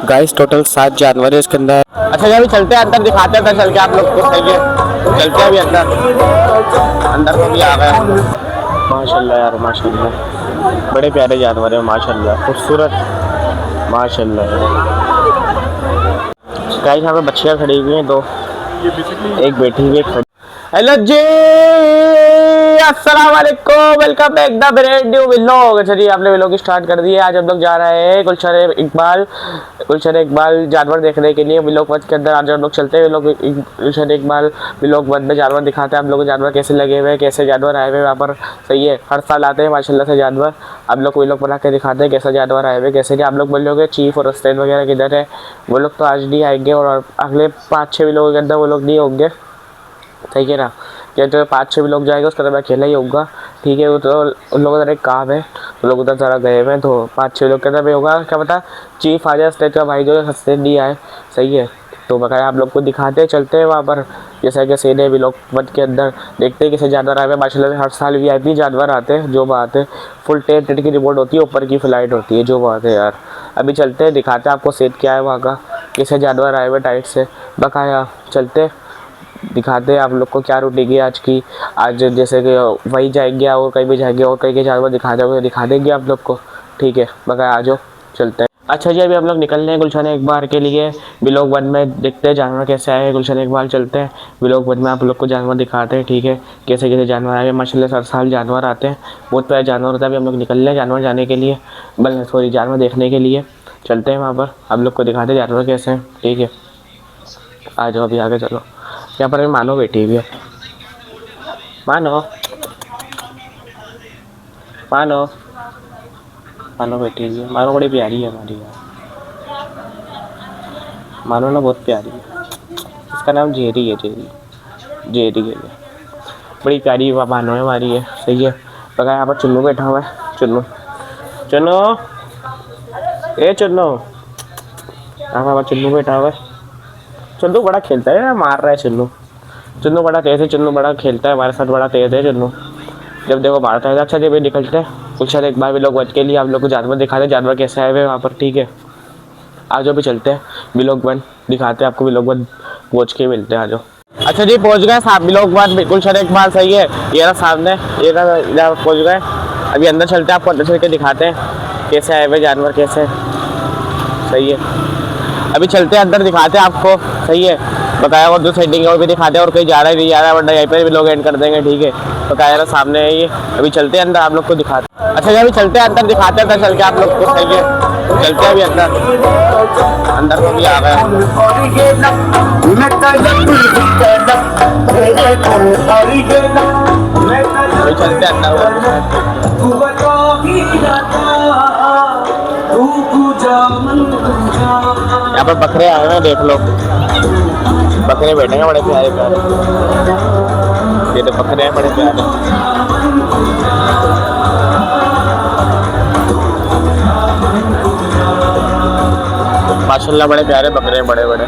Guys total 7 जानवर है इसके अंदर। अच्छा जी अभी चलते हैं अंदर, दिखाते हैं चल के आप लोग को। सही है चलते हैं अभी अंदर। अंदर को भी आ गए। माशाल्लाह यार माशाल्लाह, बड़े प्यारे जानवर है माशाल्लाह, खूबसूरत माशाल्लाह। गाइस यहाँ पे बच्चियाँ खड़ी हुई हैं दो, एक बैठी हुई एक खड़ी। हेलो जी अस्सलाम वालेकुम, welcome back the brand new vlog. चलिए आपने व्लॉग स्टार्ट कर दिए। आज हम लोग जा रहे हैं गुलशन इकबाल जानवर देखने के लिए। व्लॉग वन के अंदर आज हम लोग चलते हैं। गुलशन इकबाल व्लॉग वन में जानवर दिखाते हैं। हम लोग जानवर कैसे लगे हुए हैं, कैसे जानवर आए हुए हैं वहाँ पर। सही है, हर साल आते हैं माशाल्लाह से जानवर। आप लोग व्लॉग बना के दिखाते हैं कैसे जानवर आए हुए कैसे नहीं। आप लोग बोलोगे चीफ और स्टैंड वगैरह किधर है, वो लोग तो आज नहीं आएंगे और अगले 5-6 व्लॉग के अंदर वो लोग नहीं होंगे। ठीक है ना, क्या जो 5-6 लोग जाएगा उसका तो मैं अकेला ही होगा। ठीक है, वो तो उन लोगों का एक काम है, वो लोग उधर ज़रा गए हुए हैं तो 5-6 लोग के अंदर भी होगा। क्या पता चीफ आ जाए स्टेट का भाई जो हंसते नहीं आए। सही है, तो बकाया आप लोग को दिखाते हैं, चलते हैं वहाँ पर जैसा कि सीधे भी लोग मत के अंदर देखते हैं कैसे जानवर आए हुए। माशाल्लाह हर साल VIP जानवर आते हैं जो बात है। फुल टेंट की रिपोर्ट होती है, ऊपर की फ्लाइट होती है जो बात है यार। अभी चलते हैं, दिखाते हैं आपको सेट क्या है वहाँ का, कैसे जानवर आए हुए टाइट से। बकाया चलते दिखाते हैं आप लोग को क्या रूटीन है आज की। आज जैसे कि वही जाएंगे और कहीं भी जाएंगे और कहीं के जानवर दिखा देंगे आप लोग को। ठीक है बकाया आ जाओ चलते हैं। अच्छा जी अभी हम लोग निकल रहे हैं गुलशन इकबाल के लिए। व्लॉग वन में देखते हैं जानवर कैसे आए हैं। गुलशन इकबाल चलते हैं, व्लॉग वन में आप लोग को जानवर दिखाते हैं। ठीक है, कैसे कैसे जानवर आए हैं माशाल्लाह, हर साल जानवर आते हैं, बहुत प्यारे जानवर होता है। अभी हम लोग निकल रहे हैं जानवर जाने के लिए, जानवर देखने के लिए। चलते हैं वहाँ पर, आप लोग को दिखाते हैं जानवर कैसे हैं। ठीक है आ जाओ अभी आगे चलो। यहाँ पर मानो बैठी हुई है, मानो मानो मानो बैठी हुई है। मानो बड़ी प्यारी है हमारी यार, मानो ना बहुत प्यारी है। इसका नाम जेरी है, जेरी है, बड़ी प्यारी मानो है हमारी है। सही है, बगा यहाँ पर चुन्नू बैठा हुआ है। चुन्नू चुन्नू ए चुन्नू, यहाँ पर चुन्नू बैठा हुआ है। चुन्नू बड़ा खेलता है ना, मार रहा है चुन्नू। चुन्नू बड़ा तेज़ है, चुन्नू बड़ा खेलता है हमारे साथ, बड़ा तेज़ है चुन्नू, जब देखो मारता है। अच्छा जब ये निकलते हैं कुछ एक बार भी लोग बच के लिए आप लोग को जानवर दिखाते हैं, जानवर कैसे आए हुए वहाँ पर। ठीक है आज भी चलते हैं, व्लॉग वन दिखाते हैं आपको। व्लॉग वन पहुँच के मिलते हैं, आ जाओ। अच्छा जी पहुँच गए साहब व्लॉग वन, बिल्कुल सर एक बार। सही है, ये रहा सामने, ये रहा इधर पहुँच गए। अभी अंदर चलते हैं, आपको अंदर चल के दिखाते हैं कैसे आए हुए जानवर कैसे। सही है अभी चलते हैं अंदर, दिखाते हैं आपको। सही है बताया, और जो सेटिंग है वो भी दिखाते हैं, और कहीं जा रहा है नहीं जा रहा है, वरना यहीं पर भी लोग एंड कर देंगे। ठीक है बताया ना सामने है ये। अभी चलते हैं अंदर, आप लोग को दिखाते हैं। अच्छा अभी चलते हैं अंदर, दिखाते हैं अंदर चल के आप लोग को। सही है चलते हैं अभी अंदर, अंदर को भी आ गए। अभी चलते हैं अंदर। यहाँ पर बकरे आए हैं, देख लो बकरे बैठे हैं बड़े प्यारे प्यारे। ये तो बकरे हैं बड़े प्यारे। माशाल्लाह बड़े प्यारे बकरे हैं, बड़े बड़े।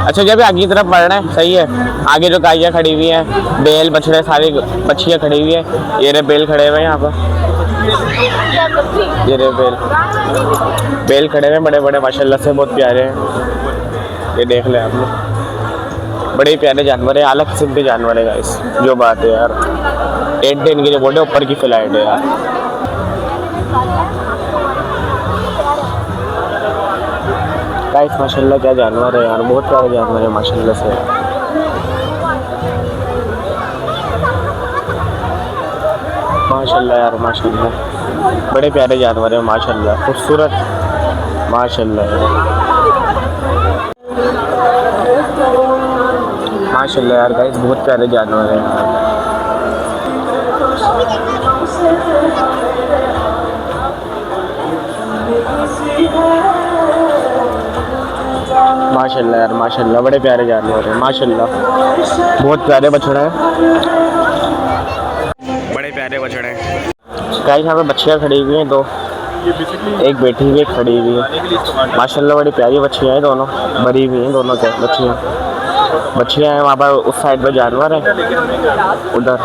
अच्छा जब आगे की तरफ बढ़ रहे हैं। सही है, आगे जो गायें खड़ी हुई हैं, बैल बछड़े सारी बच्चियाँ खड़ी हुई हैं। ये रे बैल खड़े हुए हैं यहाँ पर, ये रे बैल खड़े हुए हैं बड़े बड़े माशाल्लाह से, बहुत प्यारे हैं। ये देख ले आप लोग, बड़े प्यारे जानवर है, अलग किस्म के जानवर है गाइस जो बात है यार। 10 की रिपोर्ट है, ऊपर की फ्लाइट है यार। गाइस माशाल्लाह क्या जानवर है यार, बहुत प्यारे जानवर है माशाल्लाह से यार। माशाल्लाह यार माशाल्लाह, बड़े प्यारे जानवर है माशाल्लाह, खूबसूरत माशाल्लाह यार। माशाल्लाह यार गाइस बहुत प्यारे जानवर है यार। माशाल्लाह यार माशाल्लाह, बड़े प्यारे जानवर हैं माशाल्लाह, बहुत प्यारे बछड़े हैं, बड़े प्यारे बछड़े हैं। गाइस यहाँ पे बच्चियाँ खड़ी हुई हैं दो, एक बैठी हुई एक खड़ी हुई है। माशाल्लाह बड़ी प्यारी बच्चियाँ हैं, दोनों भरी हुई हैं दोनों क्या बच्चियाँ हैं। वहाँ पर उस साइड पर जानवर है, उधर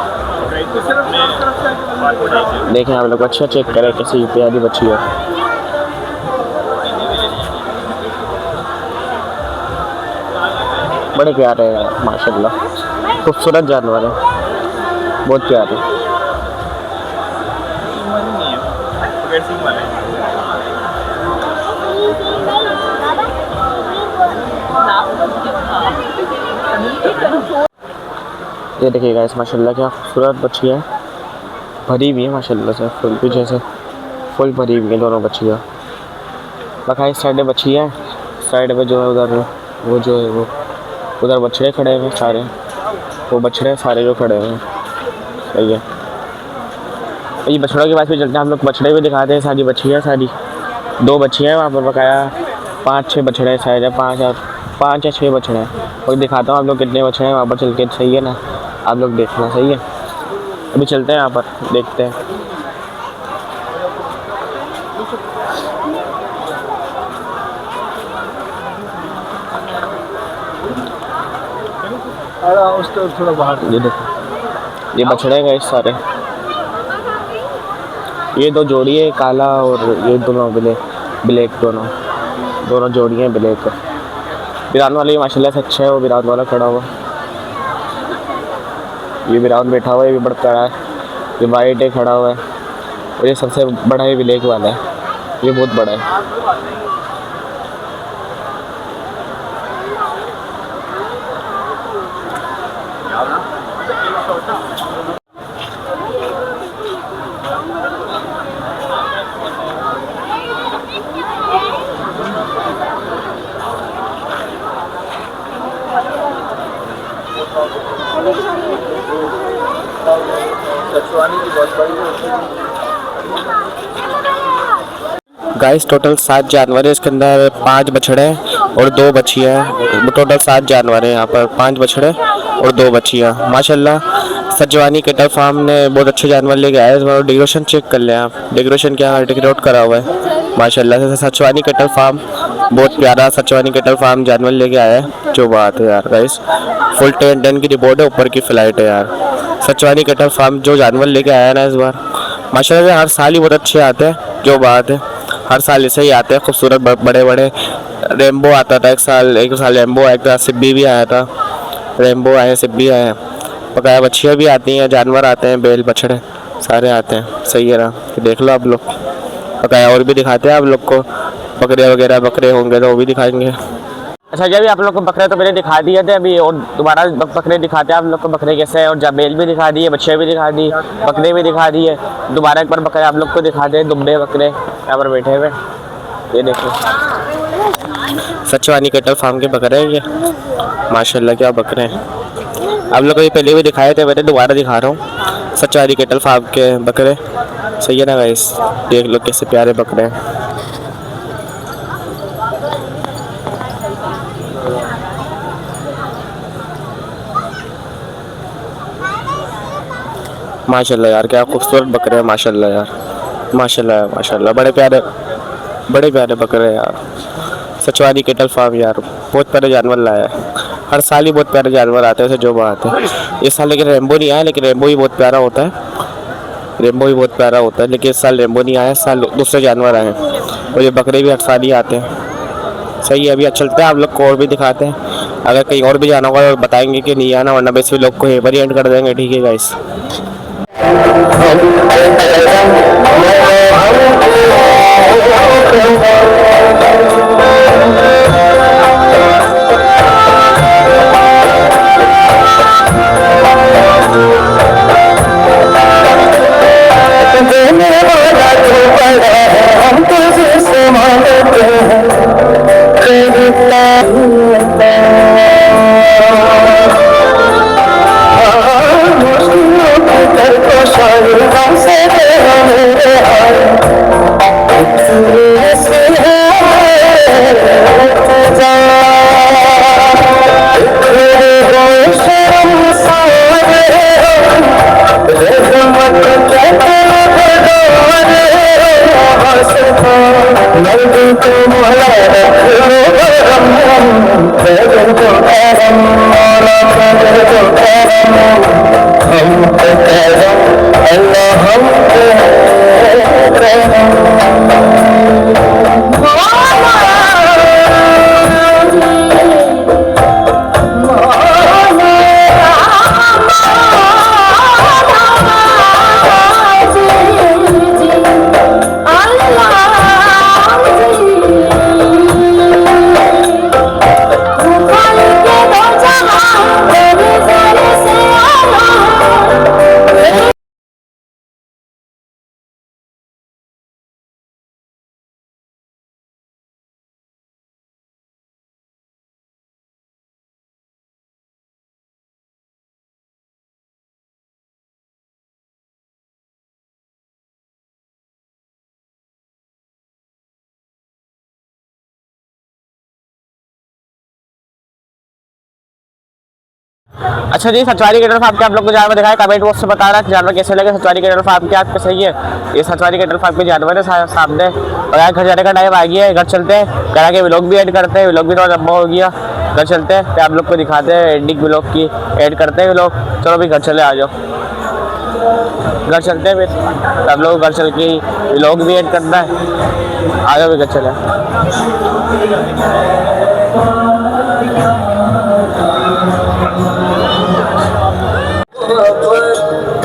देखें आप लोग, अच्छा चेक करें कैसी प्यारी बच्ची है। बड़े प्यारे हैं माशाल्लाह, खूबसूरत जानवर है, बहुत प्यारे। ये देखिएगा इस माशाल्लाह क्या खूबसूरत बच्ची है, भरी हुई है माशाल्लाह से, फुल पीछे से फुल भरी हुई है दोनों बच्चियाँ। बाकी इस साइड बच्ची है, साइड पे जो है उधर वो जो है वो उधर बछड़े खड़े हुए सारे, वो बछड़े सारे जो खड़े हुए हैं। सही है, ये बछड़ों के पास भी चलते हैं हम लोग, बछड़े भी दिखाते हैं। सारी बच्चियाँ, सारी दो बच्चियाँ हैं वहाँ पर, बकाया 5-6 बछड़े शायद है, 5 या 6 बछड़े हैं। और दिखाता हूँ आप लोग कितने बछड़े हैं वहाँ पर चल के, सही है ना, आप लोग देखना। सही है, अभी चलते हैं यहाँ पर देखते हैं। थोड़ा बाहर ये देखो, ये बछड़े गए सारे, ये दो जोड़ी है, काला और ये दोनों ब्लैक, दोनों जोड़ी हैं ब्लैक। बिरान वाले माशाल्लाह से अच्छा है, वो बिरान वाला खड़ा हुआ, ये बिरान बैठा हुआ है, ये भी बड़ा बड़ा है, ये वाइट है खड़ा हुआ है, और ये सबसे बड़ा है ब्लैक वाला है, ये बहुत बड़ा है। गाइस टोटल 7 जानवर है इसके अंदर, 5 बछड़े और 2 बच्चियाँ हैं। टोटल 7 जानवर हैं यहाँ पर, 5 बछड़े और 2 बच्चियाँ। माशाल्लाह सजवानी कैटल फार्म ने बहुत अच्छे जानवर लेके आए। इस बार डेकोरेशन चेक कर लें आप, डेकोरेशन क्या डेकोरेट करा हुआ है माशाल्लाह से। सचवानी कैटल फार्म बहुत प्यारा, सचवानी कैटल फार्म जानवर लेके आया है, जो बात है यार गाइस। फुल 10 की रिपोर्ट है, ऊपर की फ्लाइट है यार। सचवानी कैटल फार्म जो जानवर लेके आया है ना इस बार माशाल्लाह से, हर साल ही बहुत अच्छे आते हैं, जो बात है। हर साल ऐसे ही आते हैं खूबसूरत बड़े बड़े। रेम्बो आता था एक साल रेम्बो आया था, सिब्बी भी आया था, रेम्बो आए, सिब्बी आए, बकाया बच्चियाँ भी आती हैं, जानवर आते हैं, बैल बछड़े सारे आते हैं। सही है ना, देख लो आप लोग। बकाया और भी दिखाते हैं आप लोग को, बकरे वगैरह, बकरे होंगे तो वो भी दिखाएंगे। अच्छा जी, अभी आप लोग को बकरे तो मैंने दिखा दिए थे, अभी और दोबारा बकरे दिखाते हैं आप लोग को, बकरे कैसे है। और जब बैल भी दिखा दिए, बच्चे भी दिखा दिए, बकरे भी दिखा दिए, दोबारा एक बार बकरे आप लोग को दिखाते हैं। दुब्बे बकरे यहाँ पर बैठे हुए, ये देखो सचवानी कैटल फार्म के बकरे हैं ये, माशाल्लाह क्या बकरे हैं। आप लोग को ये पहले भी दिखाए थे, मैंने दोबारा दिखा रहा हूँ सचवानी कैटल फार्म के बकरे। सही है ना गाइस, देख लो कैसे प्यारे बकरे हैं। माशाल्लाह यार क्या खूबसूरत बकरे हैं, माशाल्लाह यार, माशाल्लाह माशाल्लाह, बड़े प्यारे बकरे हैं यार। सचवानी कैटल फार्म यार बहुत प्यारे जानवर लाया है, हर साल ही बहुत प्यारे जानवर आते हैं, ऐसे जो बात है। इस साल लेकिन रेम्बो नहीं आया, लेकिन रेम्बो ही बहुत प्यारा होता है, रेम्बो ही बहुत प्यारा होता है, लेकिन इस साल रेम्बो नहीं आया, इस साल दूसरे जानवर आए हैं, और ये बकरे भी हर साल ही आते हैं। सही है, अभी चलते हैं आप लोग को और भी दिखाते हैं। अगर कहीं और भी जाना होगा तो बताएंगे कि नहीं आना, वरना बेसिक लोग को यहीं पर ही एंड कर देंगे। ठीक है गाइस। अच्छा जी, सचवारी केटल फार्म के आप लोग को जानवर दिखाए, कमेंट बॉक्स से बताना कि जानवर कैसे लगे। सचवारी केटल फार्म के आपके सही है, ये सचवारी केटल फार्म के जानवर है सामने। और यार घर जाने का टाइम आ गया है, घर चलते हैं, घर आके व्लॉग भी ऐड करते हैं, व्लॉग भी थोड़ा लंबा हो गया। घर चलते हैं, फिर आप लोग को दिखाते हैं एंडिंग व्लॉग की, ऐड करते हैं व्लॉग। चलो भी घर चले, आ जाओ घर चलते हैं, फिर आप लोग घर चल के व्लॉग भी ऐड करना है। आ जाओ भी घर चले।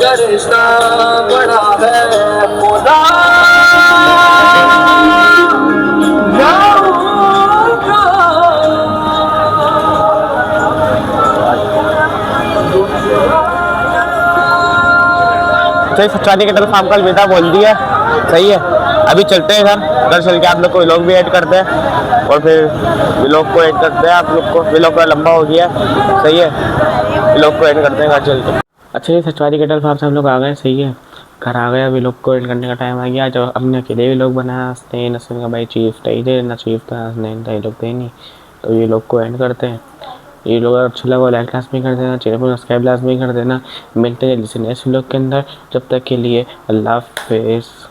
करिश्ता बड़ा है खुदा तो सचवारी केटल फार्म का अलविदा बोल दिया, सही है। अभी चलते हैं घर चल के आप लोग को व्लॉग भी ऐड करते हैं और फिर व्लॉग को ऐड करते हैं। आप लोग को व्लॉग का लंबा हो गया, सही है, व्लॉग को ऐड करते हैं घर चल के। अच्छा ये सचवारी केटल फार्म से हम लोग आ गए, सही है, घर आ गया। व्लॉग को एंड करने का टाइम आ गया। जब हमने अकेले व्लॉग बनाया, हंसते नसन का भाई चीफ नहीं थे ना, चीफ था हंसने भाई लोग थे नहीं। तो ये लोग को एंड करते हैं। ये लोग अगर अच्छा लगा लाइक क्लास में कर देना, चैनल को सब्सक्राइब क्लास में कर देना। मिलते हैं जल्दी से नेक्स्ट व्लॉग के अंदर, जब तक के लिए अल्लाह हाफिज़।